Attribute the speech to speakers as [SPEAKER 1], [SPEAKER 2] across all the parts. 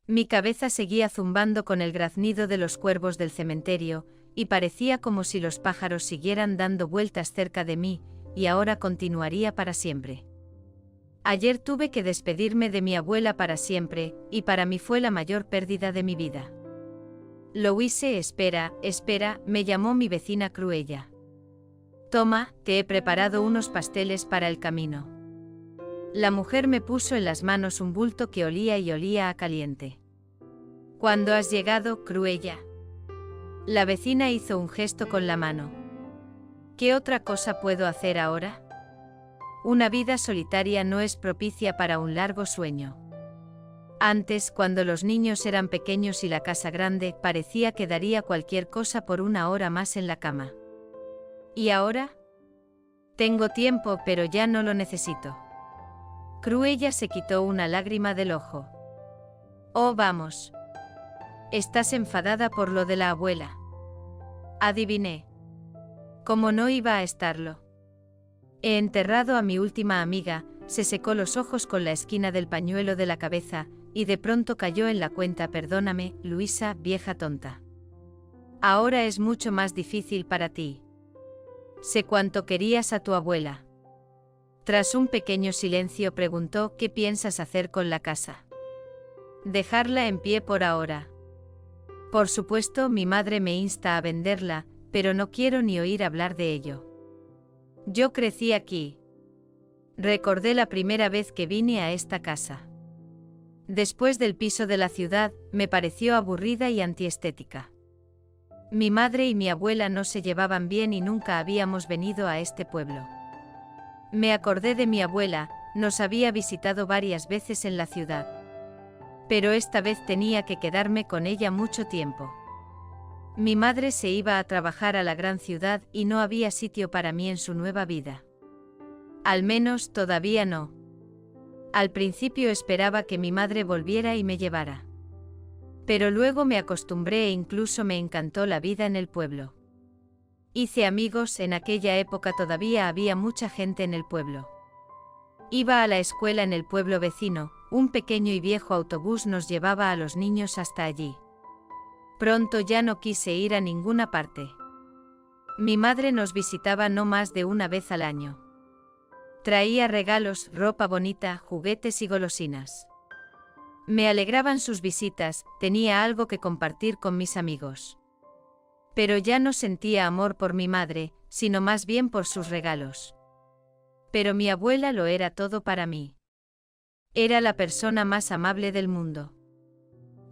[SPEAKER 1] Mi cabeza seguía zumbando con el graznido de los cuervos del cementerio, y parecía como si los pájaros siguieran dando vueltas cerca de mí, y ahora continuaría para siempre. Ayer tuve que despedirme de mi abuela para siempre, y para mí fue la mayor pérdida de mi vida. Louise, espera, me llamó mi vecina Cruella. Toma, te he preparado unos pasteles para el camino. La mujer me puso en las manos un bulto que olía y olía a caliente. ¿Cuándo has llegado, Cruella? La vecina hizo un gesto con la mano. ¿Qué otra cosa puedo hacer ahora? Una vida solitaria no es propicia para un largo sueño. Antes, cuando los niños eran pequeños y la casa grande, parecía que daría cualquier cosa por una hora más en la cama. ¿Y ahora? Tengo tiempo, pero ya no lo necesito. Cruella se quitó una lágrima del ojo. Oh, vamos. Estás enfadada por lo de la abuela. Adiviné. ¿Cómo no iba a estarlo? He enterrado a mi última amiga, se secó los ojos con la esquina del pañuelo de la cabeza, y de pronto cayó en la cuenta. Perdóname, Luisa, vieja tonta. Ahora es mucho más difícil para ti. Sé cuánto querías a tu abuela. Tras un pequeño silencio preguntó: ¿qué piensas hacer con la casa? Dejarla en pie por ahora. Por supuesto, mi madre me insta a venderla, pero no quiero ni oír hablar de ello. Yo crecí aquí. Recordé la primera vez que vine a esta casa. Después del piso de la ciudad, me pareció aburrida y antiestética. Mi madre y mi abuela no se llevaban bien y nunca habíamos venido a este pueblo. Me acordé de mi abuela, nos había visitado varias veces en la ciudad. Pero esta vez tenía que quedarme con ella mucho tiempo. Mi madre se iba a trabajar a la gran ciudad y no había sitio para mí en su nueva vida. Al menos todavía no. Al principio esperaba que mi madre volviera y me llevara. Pero luego me acostumbré e incluso me encantó la vida en el pueblo. Hice amigos, en aquella época todavía había mucha gente en el pueblo. Iba a la escuela en el pueblo vecino, un pequeño y viejo autobús nos llevaba a los niños hasta allí. Pronto ya no quise ir a ninguna parte. Mi madre nos visitaba no más de una vez al año. Traía regalos, ropa bonita, juguetes y golosinas. Me alegraban sus visitas, tenía algo que compartir con mis amigos. Pero ya no sentía amor por mi madre, sino más bien por sus regalos. Pero mi abuela lo era todo para mí. Era la persona más amable del mundo.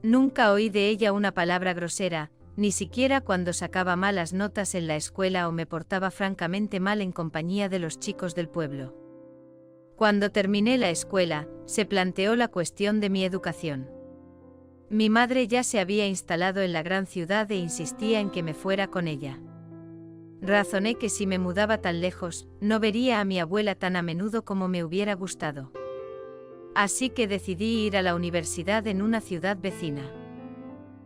[SPEAKER 1] Nunca oí de ella una palabra grosera, ni siquiera cuando sacaba malas notas en la escuela o me portaba francamente mal en compañía de los chicos del pueblo. Cuando terminé la escuela, se planteó la cuestión de mi educación. Mi madre ya se había instalado en la gran ciudad e insistía en que me fuera con ella. Razoné que si me mudaba tan lejos, no vería a mi abuela tan a menudo como me hubiera gustado. Así que decidí ir a la universidad en una ciudad vecina.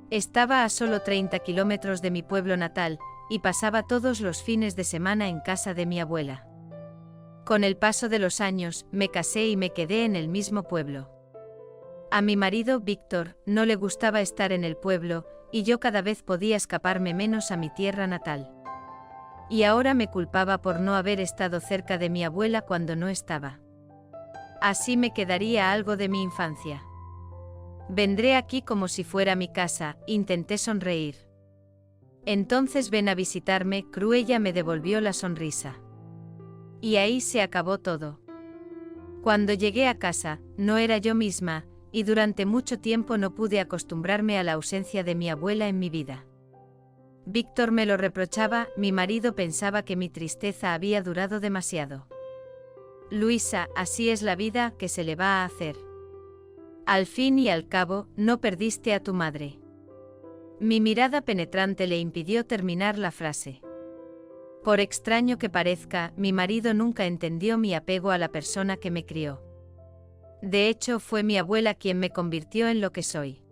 [SPEAKER 1] Estaba a solo 30 kilómetros de mi pueblo natal, y pasaba todos los fines de semana en casa de mi abuela. Con el paso de los años, me casé y me quedé en el mismo pueblo. A mi marido, Víctor, no le gustaba estar en el pueblo, y yo cada vez podía escaparme menos a mi tierra natal. Y ahora me culpaba por no haber estado cerca de mi abuela cuando no estaba. Así me quedaría algo de mi infancia. Vendré aquí como si fuera mi casa, intenté sonreír. Entonces ven a visitarme, Cruella me devolvió la sonrisa. Y ahí se acabó todo. Cuando llegué a casa, no era yo misma, y durante mucho tiempo no pude acostumbrarme a la ausencia de mi abuela en mi vida. Víctor me lo reprochaba, mi marido pensaba que mi tristeza había durado demasiado. Luisa, así es la vida, ¿qué se le va a hacer? Al fin y al cabo, no perdiste a tu madre. Mi mirada penetrante le impidió terminar la frase. Por extraño que parezca, mi marido nunca entendió mi apego a la persona que me crió. De hecho, fue mi abuela quien me convirtió en lo que soy.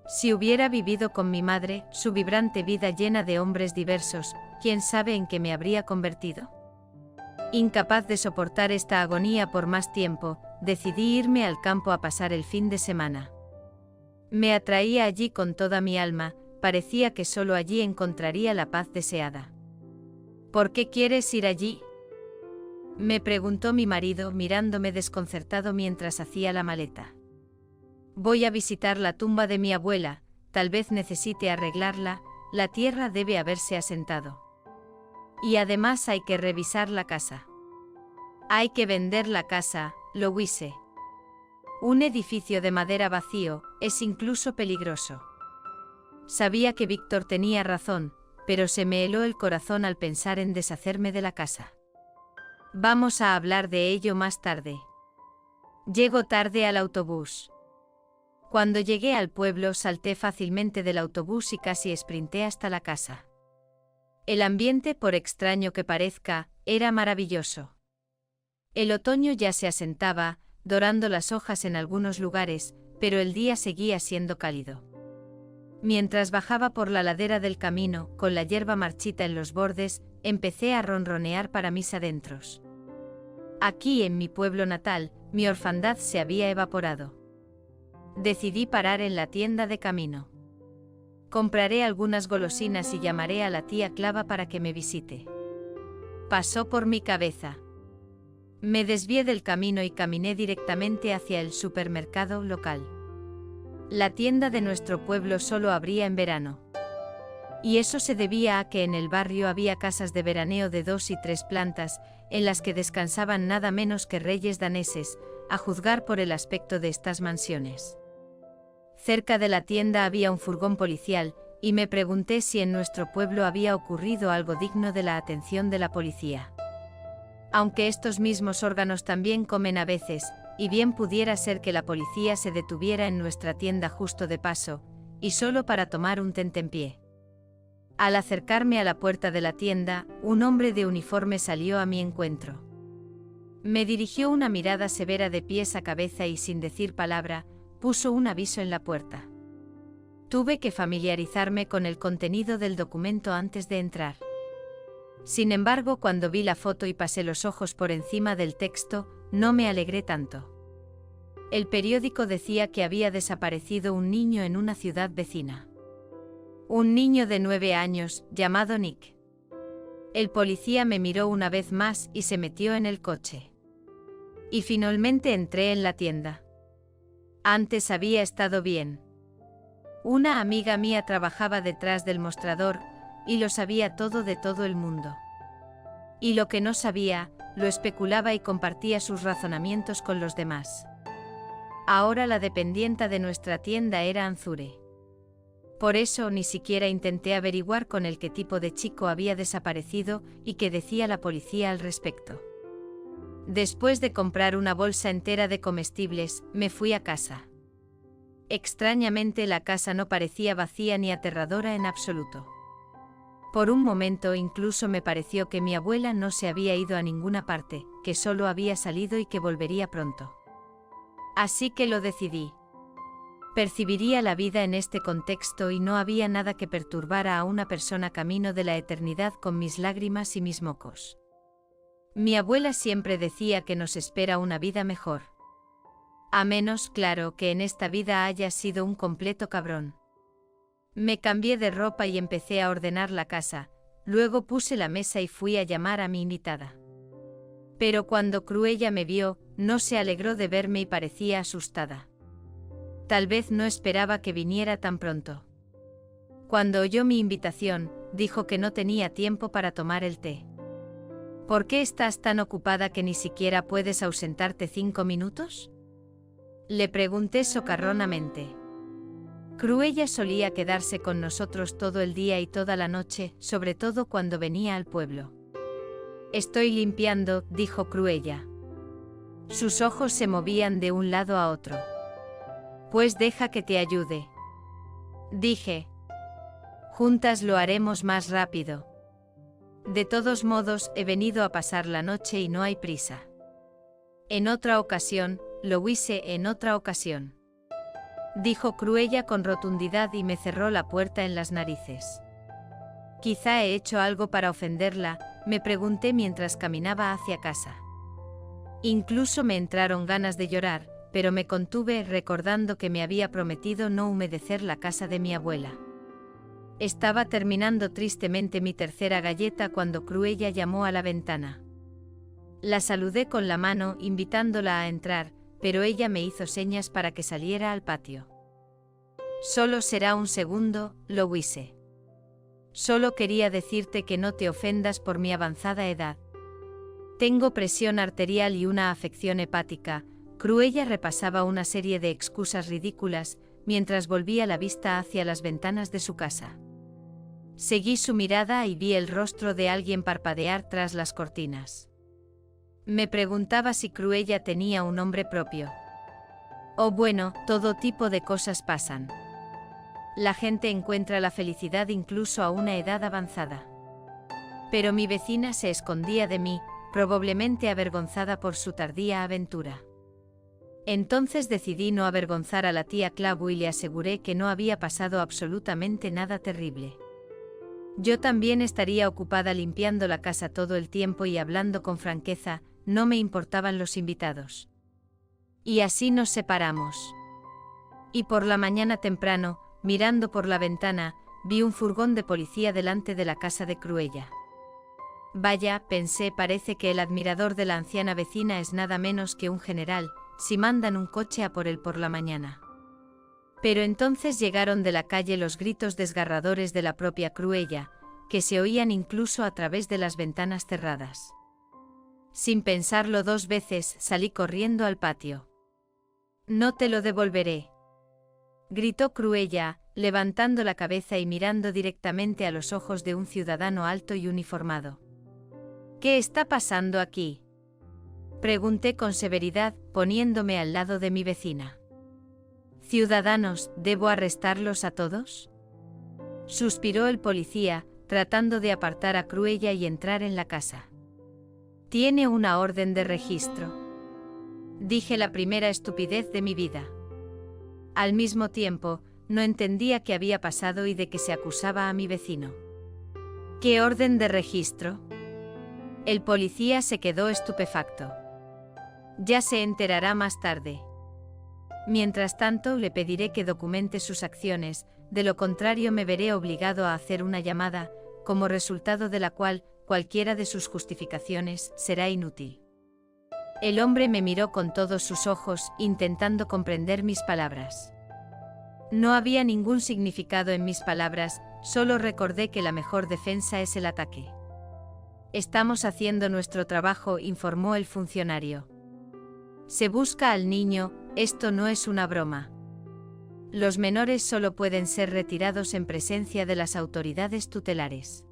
[SPEAKER 1] Si hubiera vivido con mi madre, su vibrante vida llena de hombres diversos, ¿quién sabe en qué me habría convertido? Incapaz de soportar esta agonía por más tiempo, decidí irme al campo a pasar el fin de semana. Me atraía allí con toda mi alma, parecía que solo allí encontraría la paz deseada. ¿Por qué quieres ir allí?, me preguntó mi marido mirándome desconcertado mientras hacía la maleta. Voy a visitar la tumba de mi abuela, tal vez necesite arreglarla, la tierra debe haberse asentado. Y además hay que revisar la casa. Hay que vender la casa, Louise. Un edificio de madera vacío es incluso peligroso. Sabía que Víctor tenía razón, pero se me heló el corazón al pensar en deshacerme de la casa. Vamos a hablar de ello más tarde. Llego tarde al autobús. Cuando llegué al pueblo salté fácilmente del autobús y casi esprinté hasta la casa. El ambiente, por extraño que parezca, era maravilloso. El otoño ya se asentaba, dorando las hojas en algunos lugares, pero el día seguía siendo cálido. Mientras bajaba por la ladera del camino, con la hierba marchita en los bordes, empecé a ronronear para mis adentros. Aquí en mi pueblo natal, mi orfandad se había evaporado. Decidí parar en la tienda de camino. Compraré algunas golosinas y llamaré a la tía Clava para que me visite. Pasó por mi cabeza. Me desvié del camino y caminé directamente hacia el supermercado local. La tienda de nuestro pueblo solo abría en verano. Y eso se debía a que en el barrio había casas de veraneo de 2 y 3 plantas, en las que descansaban nada menos que reyes daneses, a juzgar por el aspecto de estas mansiones. Cerca de la tienda había un furgón policial, y me pregunté si en nuestro pueblo había ocurrido algo digno de la atención de la policía. Aunque estos mismos órganos también comen a veces, y bien pudiera ser que la policía se detuviera en nuestra tienda justo de paso, y solo para tomar un tentempié. Al acercarme a la puerta de la tienda, un hombre de uniforme salió a mi encuentro. Me dirigió una mirada severa de pies a cabeza y sin decir palabra, puso un aviso en la puerta. Tuve que familiarizarme con el contenido del documento antes de entrar. Sin embargo, cuando vi la foto y pasé los ojos por encima del texto, no me alegré tanto. El periódico decía que había desaparecido un niño en una ciudad vecina. Un niño de 9 años, llamado Nick. El policía me miró una vez más y se metió en el coche. Y finalmente entré en la tienda. Antes había estado bien. Una amiga mía trabajaba detrás del mostrador, y lo sabía todo de todo el mundo. Y lo que no sabía, lo especulaba y compartía sus razonamientos con los demás. Ahora la dependienta de nuestra tienda era Anzure. Por eso ni siquiera intenté averiguar con el qué tipo de chico había desaparecido y qué decía la policía al respecto. Después de comprar una bolsa entera de comestibles, me fui a casa. Extrañamente la casa no parecía vacía ni aterradora en absoluto. Por un momento incluso me pareció que mi abuela no se había ido a ninguna parte, que solo había salido y que volvería pronto. Así que lo decidí. Percibiría la vida en este contexto y no había nada que perturbara a una persona camino de la eternidad con mis lágrimas y mis mocos. Mi abuela siempre decía que nos espera una vida mejor. A menos, claro, que en esta vida haya sido un completo cabrón. Me cambié de ropa y empecé a ordenar la casa, luego puse la mesa y fui a llamar a mi invitada. Pero cuando Cruella me vio, no se alegró de verme y parecía asustada. Tal vez no esperaba que viniera tan pronto. Cuando oyó mi invitación, dijo que no tenía tiempo para tomar el té. ¿Por qué estás tan ocupada que ni siquiera puedes ausentarte 5 minutos? Le pregunté socarronamente. Cruella solía quedarse con nosotros todo el día y toda la noche, sobre todo cuando venía al pueblo. Estoy limpiando, dijo Cruella. Sus ojos se movían de un lado a otro. Pues deja que te ayude. Dije. Juntas lo haremos más rápido. De todos modos, he venido a pasar la noche y no hay prisa. En otra ocasión, Louise, en otra ocasión. Dijo Cruella con rotundidad y me cerró la puerta en las narices. Quizá he hecho algo para ofenderla, me pregunté mientras caminaba hacia casa. Incluso me entraron ganas de llorar, pero me contuve recordando que me había prometido no humedecer la casa de mi abuela. Estaba terminando tristemente mi tercera galleta cuando Cruella llamó a la ventana. La saludé con la mano invitándola a entrar, pero ella me hizo señas para que saliera al patio. Solo será un segundo, Louise. Solo quería decirte que no te ofendas por mi avanzada edad. Tengo presión arterial y una afección hepática. Cruella repasaba una serie de excusas ridículas, mientras volvía la vista hacia las ventanas de su casa. Seguí su mirada y vi el rostro de alguien parpadear tras las cortinas. Me preguntaba si Cruella tenía un nombre propio. Oh bueno, todo tipo de cosas pasan. La gente encuentra la felicidad incluso a una edad avanzada. Pero mi vecina se escondía de mí, probablemente avergonzada por su tardía aventura. Entonces decidí no avergonzar a la tía Clavo y le aseguré que no había pasado absolutamente nada terrible. Yo también estaría ocupada limpiando la casa todo el tiempo y hablando con franqueza, no me importaban los invitados. Y así nos separamos. Y por la mañana temprano, mirando por la ventana, vi un furgón de policía delante de la casa de Cruella. Vaya, pensé, parece que el admirador de la anciana vecina es nada menos que un general, si mandan un coche a por él por la mañana. Pero entonces llegaron de la calle los gritos desgarradores de la propia Cruella, que se oían incluso a través de las ventanas cerradas. Sin pensarlo dos veces, salí corriendo al patio. «No te lo devolveré», gritó Cruella, levantando la cabeza y mirando directamente a los ojos de un ciudadano alto y uniformado. «¿Qué está pasando aquí?», pregunté con severidad, poniéndome al lado de mi vecina. «Ciudadanos, ¿debo arrestarlos a todos?», suspiró el policía, tratando de apartar a Cruella y entrar en la casa. «Tiene una orden de registro», dije, la primera estupidez de mi vida. Al mismo tiempo, no entendía qué había pasado y de qué se acusaba a mi vecino. «¿Qué orden de registro?». El policía se quedó estupefacto. «Ya se enterará más tarde. Mientras tanto, le pediré que documente sus acciones, de lo contrario me veré obligado a hacer una llamada, como resultado de la cual, cualquiera de sus justificaciones será inútil». El hombre me miró con todos sus ojos, intentando comprender mis palabras. No había ningún significado en mis palabras, solo recordé que la mejor defensa es el ataque. «Estamos haciendo nuestro trabajo», informó el funcionario. «Se busca al niño, esto no es una broma. Los menores solo pueden ser retirados en presencia de las autoridades tutelares».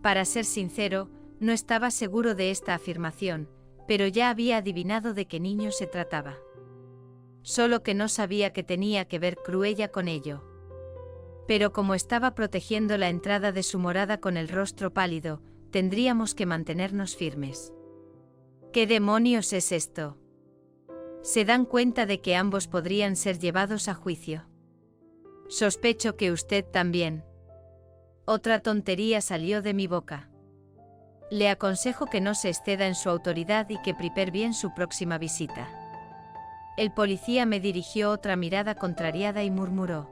[SPEAKER 1] Para ser sincero, no estaba seguro de esta afirmación, pero ya había adivinado de qué niño se trataba. Solo que no sabía que tenía que ver Cruella con ello. Pero como estaba protegiendo la entrada de su morada con el rostro pálido, tendríamos que mantenernos firmes. ¿Qué demonios es esto? ¿Se dan cuenta de que ambos podrían ser llevados a juicio? Sospecho que usted también. Otra tontería salió de mi boca. Le aconsejo que no se exceda en su autoridad y que prepare bien su próxima visita. El policía me dirigió otra mirada contrariada y murmuró: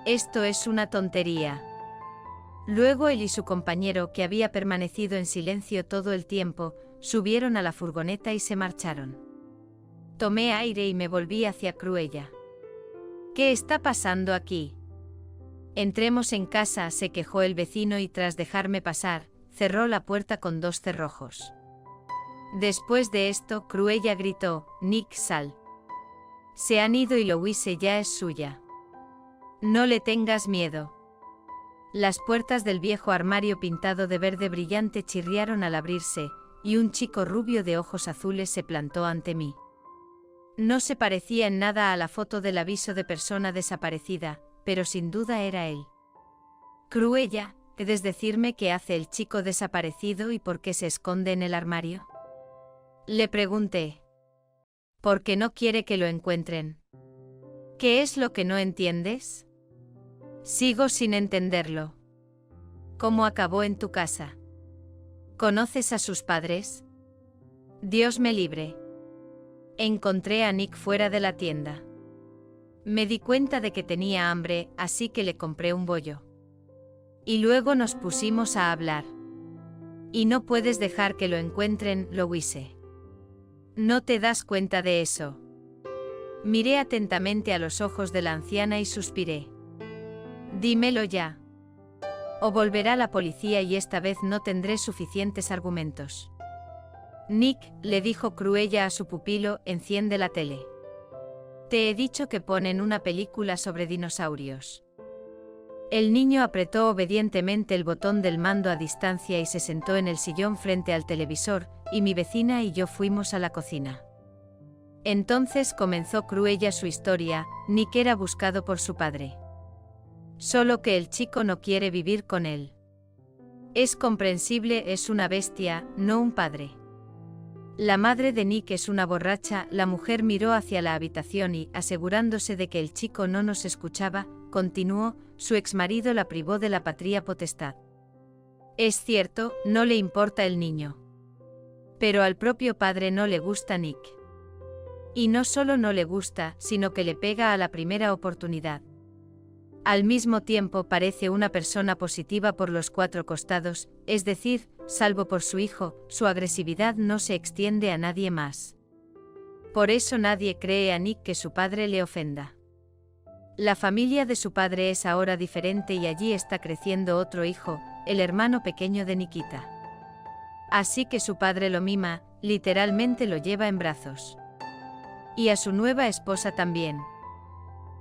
[SPEAKER 1] «Esto es una tontería». Luego él y su compañero, que había permanecido en silencio todo el tiempo, subieron a la furgoneta y se marcharon. Tomé aire y me volví hacia Cruella. «¿Qué está pasando aquí?». «Entremos en casa», se quejó el vecino y tras dejarme pasar, cerró la puerta con dos cerrojos. Después de esto, Cruella gritó: «Nick, sal. Se han ido y Louise ya es suya. No le tengas miedo». Las puertas del viejo armario pintado de verde brillante chirriaron al abrirse, y un chico rubio de ojos azules se plantó ante mí. No se parecía en nada a la foto del aviso de persona desaparecida, pero sin duda era él. «Cruella, ¿puedes decirme qué hace el chico desaparecido y por qué se esconde en el armario?», le pregunté. «Porque no quiere que lo encuentren». «¿Qué es lo que no entiendes?». «Sigo sin entenderlo». «¿Cómo acabó en tu casa? ¿Conoces a sus padres?». «Dios me libre». Encontré a Nick fuera de la tienda. Me di cuenta de que tenía hambre, así que le compré un bollo. Y luego nos pusimos a hablar. Y no puedes dejar que lo encuentren, Louise. ¿No te das cuenta de eso? Miré atentamente a los ojos de la anciana y suspiré. Dímelo ya. O volverá la policía y esta vez no tendré suficientes argumentos. Nick, le dijo Cruella a su pupilo, enciende la tele. Te he dicho que ponen una película sobre dinosaurios. El niño apretó obedientemente el botón del mando a distancia y se sentó en el sillón frente al televisor, y mi vecina y yo fuimos a la cocina. Entonces comenzó Cruella su historia. Nick era buscado por su padre. Solo que el chico no quiere vivir con él. Es comprensible, es una bestia, no un padre. La madre de Nick es una borracha. La mujer miró hacia la habitación y, asegurándose de que el chico no nos escuchaba, continuó, su exmarido la privó de la patria potestad. Es cierto, no le importa el niño. Pero al propio padre no le gusta Nick. Y no solo no le gusta, sino que le pega a la primera oportunidad. Al mismo tiempo parece una persona positiva por los cuatro costados, es decir, salvo por su hijo, su agresividad no se extiende a nadie más. Por eso nadie cree a Nick que su padre le ofenda. La familia de su padre es ahora diferente y allí está creciendo otro hijo, el hermano pequeño de Nikita. Así que su padre lo mima, literalmente lo lleva en brazos. Y a su nueva esposa también.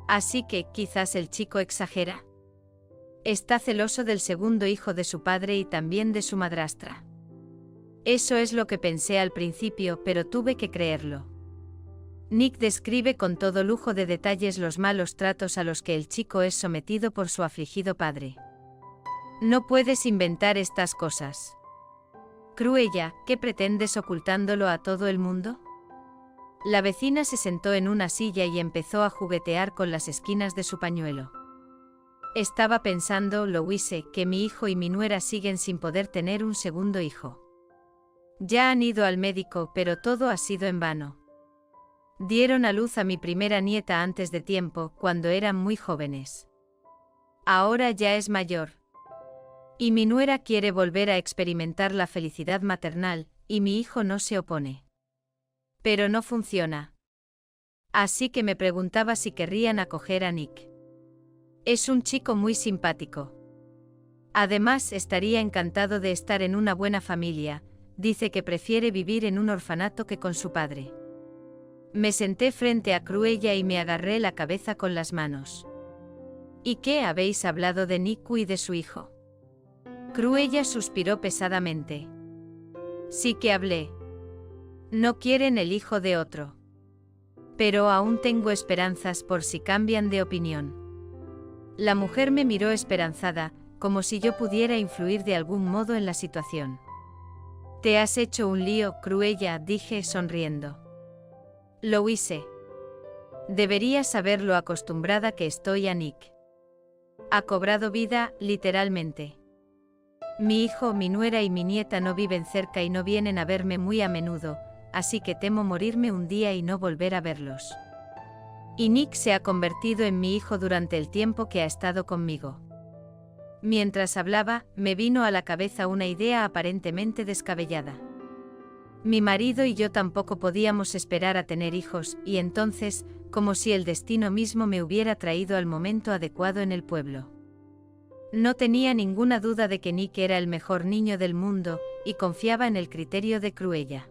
[SPEAKER 1] Así que, quizás el chico exagera. Está celoso del segundo hijo de su padre y también de su madrastra. Eso es lo que pensé al principio, pero tuve que creerlo. Nick describe con todo lujo de detalles los malos tratos a los que el chico es sometido por su afligido padre. No puedes inventar estas cosas. Cruella, ¿qué pretendes ocultándolo a todo el mundo? La vecina se sentó en una silla y empezó a juguetear con las esquinas de su pañuelo. Estaba pensando, Louise, que mi hijo y mi nuera siguen sin poder tener un segundo hijo. Ya han ido al médico, pero todo ha sido en vano. Dieron a luz a mi primera nieta antes de tiempo, cuando eran muy jóvenes. Ahora ya es mayor. Y mi nuera quiere volver a experimentar la felicidad maternal, y mi hijo no se opone. Pero no funciona. Así que me preguntaba si querrían acoger a Nick. Es un chico muy simpático. Además, estaría encantado de estar en una buena familia. Dice que prefiere vivir en un orfanato que con su padre. Me senté frente a Cruella y me agarré la cabeza con las manos. ¿Y qué habéis hablado de Nick y de su hijo? Cruella suspiró pesadamente. Sí que hablé. No quieren el hijo de otro. Pero aún tengo esperanzas por si cambian de opinión. La mujer me miró esperanzada, como si yo pudiera influir de algún modo en la situación. Te has hecho un lío, Cruella, dije sonriendo. Louise. Deberías saber lo acostumbrada que estoy a Nick. Ha cobrado vida, literalmente. Mi hijo, mi nuera y mi nieta no viven cerca y no vienen a verme muy a menudo, así que temo morirme un día y no volver a verlos. Y Nick se ha convertido en mi hijo durante el tiempo que ha estado conmigo. Mientras hablaba, me vino a la cabeza una idea aparentemente descabellada. Mi marido y yo tampoco podíamos esperar a tener hijos, y entonces, como si el destino mismo me hubiera traído al momento adecuado en el pueblo. No tenía ninguna duda de que Nick era el mejor niño del mundo, y confiaba en el criterio de Cruella.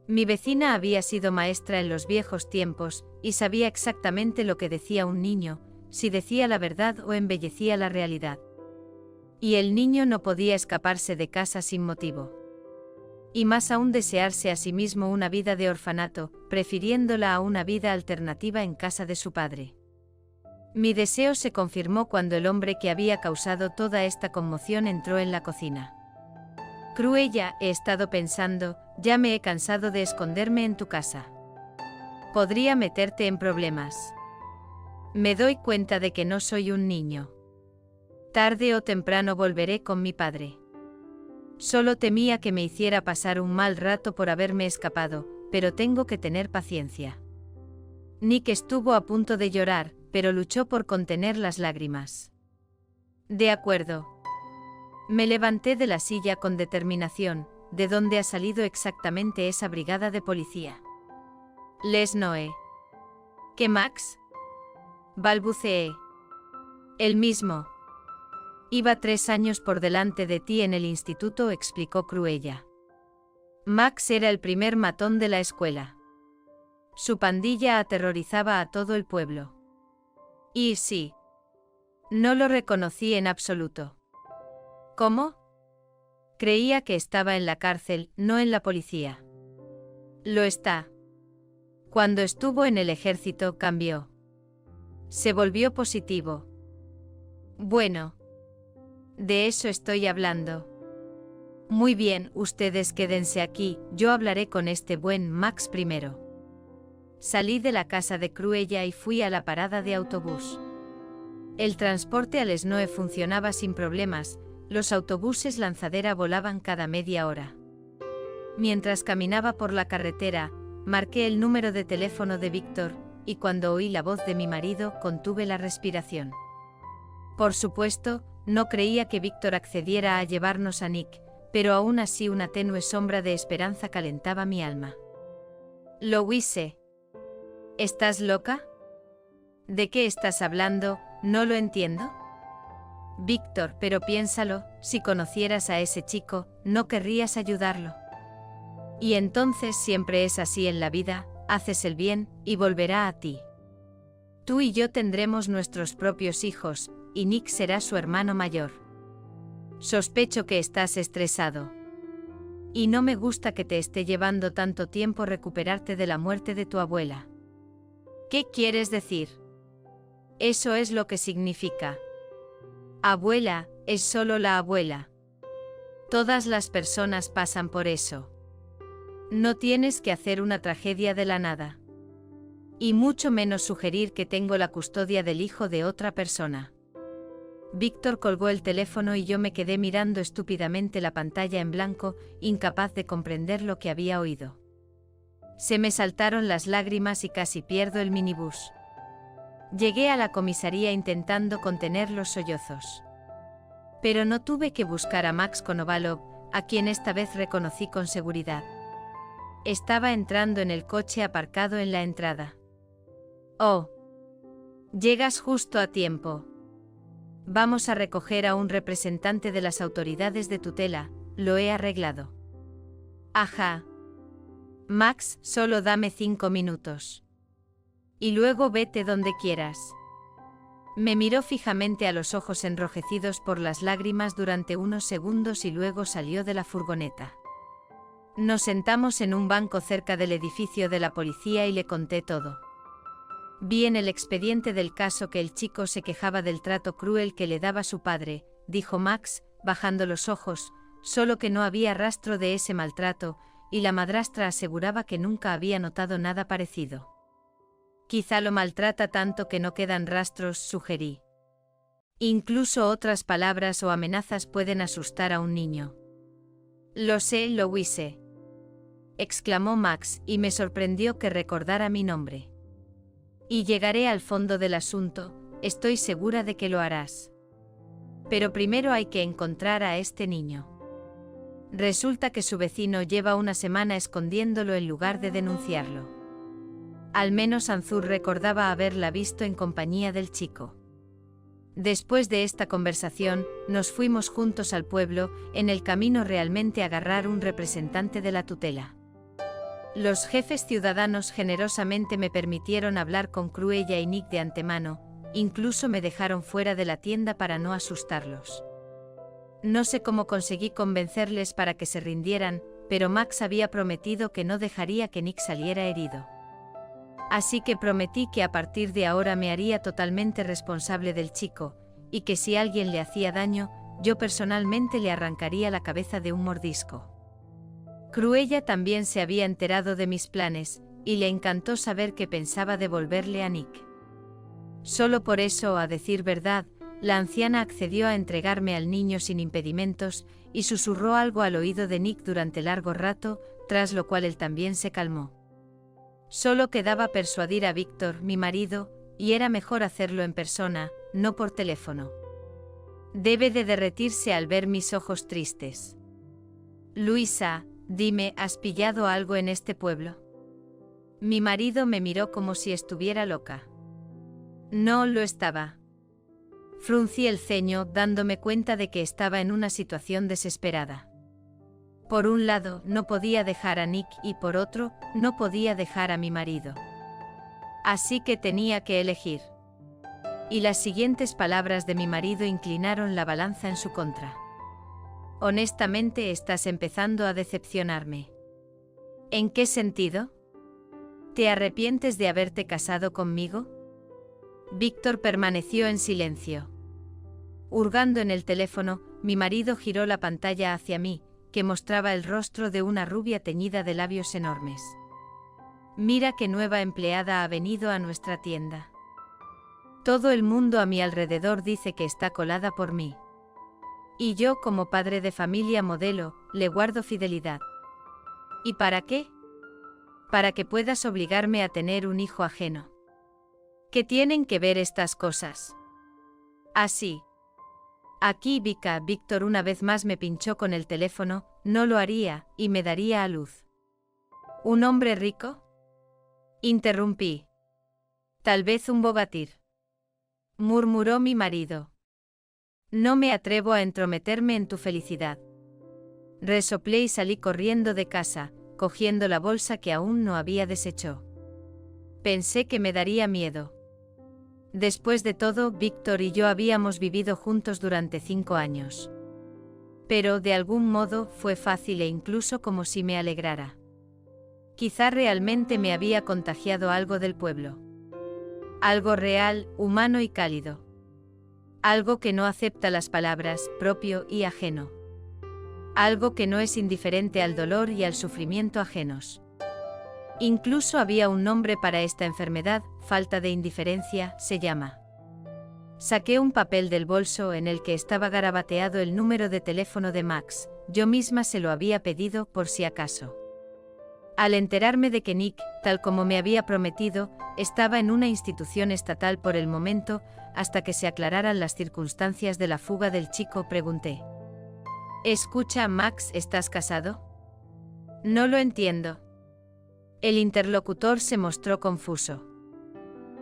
[SPEAKER 1] Mi vecina había sido maestra en los viejos tiempos, y sabía exactamente lo que decía un niño, si decía la verdad o embellecía la realidad. Y el niño no podía escaparse de casa sin motivo. Y más aún desearse a sí mismo una vida de orfanato, prefiriéndola a una vida alternativa en casa de su padre. Mi deseo se confirmó cuando el hombre que había causado toda esta conmoción entró en la cocina. Cruella, he estado pensando, ya me he cansado de esconderme en tu casa. Podría meterte en problemas. Me doy cuenta de que no soy un niño. Tarde o temprano volveré con mi padre. Solo temía que me hiciera pasar un mal rato por haberme escapado, pero tengo que tener paciencia. Nick estuvo a punto de llorar, pero luchó por contener las lágrimas. De acuerdo. Me levanté de la silla con determinación. ¿De dónde ha salido exactamente esa brigada de policía? Les Noé. ¿Qué Max? Balbuceé. El mismo. Iba 3 años por delante de ti en el instituto, explicó Cruella. Max era el primer matón de la escuela. Su pandilla aterrorizaba a todo el pueblo. Y sí. No lo reconocí en absoluto. ¿Cómo? Creía que estaba en la cárcel, no en la policía. Lo está. Cuando estuvo en el ejército cambió. Se volvió positivo. Bueno. De eso estoy hablando. Muy bien, ustedes quédense aquí, yo hablaré con este buen Max primero. Salí de la casa de Cruella y fui a la parada de autobús. El transporte al Snoe funcionaba sin problemas, los autobuses lanzadera volaban cada media hora. Mientras caminaba por la carretera, marqué el número de teléfono de Víctor, y cuando oí la voz de mi marido, contuve la respiración. Por supuesto, no creía que Víctor accediera a llevarnos a Nick, pero aún así una tenue sombra de esperanza calentaba mi alma. Louise. ¿Estás loca? ¿De qué estás hablando? No lo entiendo. Víctor, pero piénsalo, si conocieras a ese chico, no querrías ayudarlo. Y entonces siempre es así en la vida, haces el bien, y volverá a ti. Tú y yo tendremos nuestros propios hijos, y Nick será su hermano mayor. Sospecho que estás estresado. Y no me gusta que te esté llevando tanto tiempo recuperarte de la muerte de tu abuela. ¿Qué quieres decir? Eso es lo que significa. Abuela, es solo la abuela. Todas las personas pasan por eso. No tienes que hacer una tragedia de la nada. Y mucho menos sugerir que tengo la custodia del hijo de otra persona. Víctor colgó el teléfono y yo me quedé mirando estúpidamente la pantalla en blanco, incapaz de comprender lo que había oído. Se me saltaron las lágrimas y casi pierdo el minibús. Llegué a la comisaría intentando contener los sollozos. Pero no tuve que buscar a Max Konovalov, a quien esta vez reconocí con seguridad. Estaba entrando en el coche aparcado en la entrada. Oh. Llegas justo a tiempo. Vamos a recoger a un representante de las autoridades de tutela, lo he arreglado. Ajá. Max, solo dame 5 minutos. Y luego vete donde quieras. Me miró fijamente a los ojos enrojecidos por las lágrimas durante unos segundos y luego salió de la furgoneta. Nos sentamos en un banco cerca del edificio de la policía y le conté todo. Vi en el expediente del caso que el chico se quejaba del trato cruel que le daba su padre, dijo Max, bajando los ojos, solo que no había rastro de ese maltrato, y la madrastra aseguraba que nunca había notado nada parecido. Quizá lo maltrata tanto que no quedan rastros, sugerí. Incluso otras palabras o amenazas pueden asustar a un niño. Lo sé, Louise. Exclamó Max, y me sorprendió que recordara mi nombre. Y llegaré al fondo del asunto, estoy segura de que lo harás. Pero primero hay que encontrar a este niño. Resulta que su vecino lleva una semana escondiéndolo en lugar de denunciarlo. Al menos Anzur recordaba haberla visto en compañía del chico. Después de esta conversación, nos fuimos juntos al pueblo, en el camino realmente a agarrar un representante de la tutela. Los jefes ciudadanos generosamente me permitieron hablar con Cruella y Nick de antemano, incluso me dejaron fuera de la tienda para no asustarlos. No sé cómo conseguí convencerles para que se rindieran, pero Max había prometido que no dejaría que Nick saliera herido. Así que prometí que a partir de ahora me haría totalmente responsable del chico, y que si alguien le hacía daño, yo personalmente le arrancaría la cabeza de un mordisco. Cruella también se había enterado de mis planes, y le encantó saber que pensaba devolverle a Nick. Solo por eso, a decir verdad, la anciana accedió a entregarme al niño sin impedimentos, y susurró algo al oído de Nick durante largo rato, tras lo cual él también se calmó. Solo quedaba persuadir a Víctor, mi marido, y era mejor hacerlo en persona, no por teléfono. Debe de derretirse al ver mis ojos tristes. Luisa, dime, ¿has pillado algo en este pueblo? Mi marido me miró como si estuviera loca. No lo estaba. Fruncí el ceño, dándome cuenta de que estaba en una situación desesperada. Por un lado, no podía dejar a Nick y por otro, no podía dejar a mi marido. Así que tenía que elegir. Y las siguientes palabras de mi marido inclinaron la balanza en su contra. Honestamente, estás empezando a decepcionarme. ¿En qué sentido? ¿Te arrepientes de haberte casado conmigo? Víctor permaneció en silencio. Hurgando en el teléfono, mi marido giró la pantalla hacia mí, que mostraba el rostro de una rubia teñida de labios enormes. Mira qué nueva empleada ha venido a nuestra tienda. Todo el mundo a mi alrededor dice que está colada por mí. Y yo, como padre de familia modelo, le guardo fidelidad. ¿Y para qué? Para que puedas obligarme a tener un hijo ajeno. ¿Qué tienen que ver estas cosas? Así. Aquí Víctor una vez más me pinchó con el teléfono, no lo haría, y me daría a luz. ¿Un hombre rico? Interrumpí. Tal vez un bogatir. Murmuró mi marido. No me atrevo a entrometerme en tu felicidad. Resoplé y salí corriendo de casa, cogiendo la bolsa que aún no había deshecho. Pensé que me daría miedo. Después de todo, Víctor y yo habíamos vivido juntos durante 5 años. Pero, de algún modo, fue fácil e incluso como si me alegrara. Quizá realmente me había contagiado algo del pueblo. Algo real, humano y cálido. Algo que no acepta las palabras, propio y ajeno. Algo que no es indiferente al dolor y al sufrimiento ajenos. Incluso había un nombre para esta enfermedad, falta de indiferencia, se llama. Saqué un papel del bolso en el que estaba garabateado el número de teléfono de Max, yo misma se lo había pedido por si acaso. Al enterarme de que Nick, tal como me había prometido, estaba en una institución estatal por el momento, hasta que se aclararan las circunstancias de la fuga del chico, pregunté. Escucha, Max, ¿estás casado? No lo entiendo. El interlocutor se mostró confuso.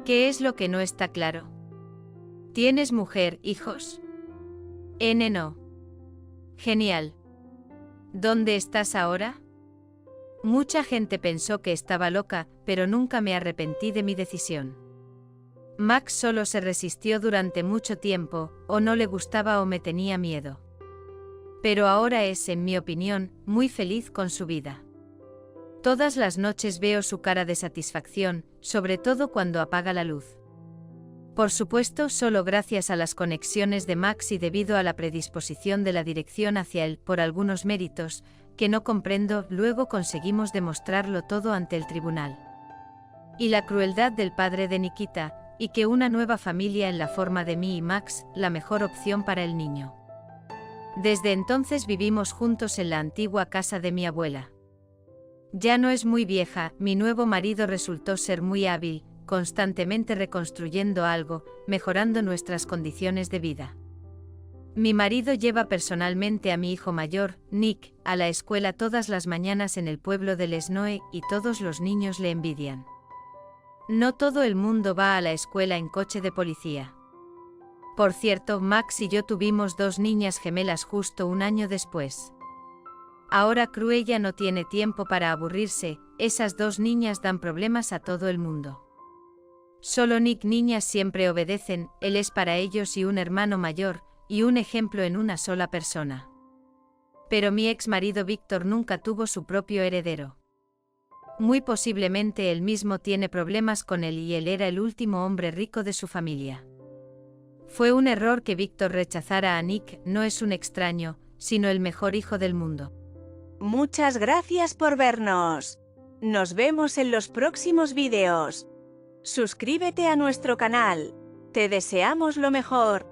[SPEAKER 1] ¿Qué es lo que no está claro? ¿Tienes mujer, hijos? No. Genial. ¿Dónde estás ahora? Mucha gente pensó que estaba loca, pero nunca me arrepentí de mi decisión. Max solo se resistió durante mucho tiempo, o no le gustaba o me tenía miedo. Pero ahora es, en mi opinión, muy feliz con su vida. Todas las noches veo su cara de satisfacción, sobre todo cuando apaga la luz. Por supuesto, solo gracias a las conexiones de Max y debido a la predisposición de la dirección hacia él por algunos méritos, que no comprendo, luego conseguimos demostrarlo todo ante el tribunal. Y la crueldad del padre de Nikita, y que una nueva familia en la forma de mí y Max, la mejor opción para el niño. Desde entonces vivimos juntos en la antigua casa de mi abuela. Ya no es muy vieja, mi nuevo marido resultó ser muy hábil, constantemente reconstruyendo algo, mejorando nuestras condiciones de vida. Mi marido lleva personalmente a mi hijo mayor, Nick, a la escuela todas las mañanas en el pueblo de Lesnoe y todos los niños le envidian. No todo el mundo va a la escuela en coche de policía. Por cierto, Max y yo tuvimos 2 niñas gemelas justo un año después. Ahora Cruella no tiene tiempo para aburrirse, esas 2 niñas dan problemas a todo el mundo. Solo Nick niñas siempre obedecen, él es para ellos y un hermano mayor, y un ejemplo en una sola persona. Pero mi ex marido Víctor nunca tuvo su propio heredero. Muy posiblemente él mismo tiene problemas con él y él era el último hombre rico de su familia. Fue un error que Víctor rechazara a Nick, no es un extraño, sino el mejor hijo del mundo.
[SPEAKER 2] Muchas gracias por vernos. Nos vemos en los próximos vídeos. Suscríbete a nuestro canal. Te deseamos lo mejor.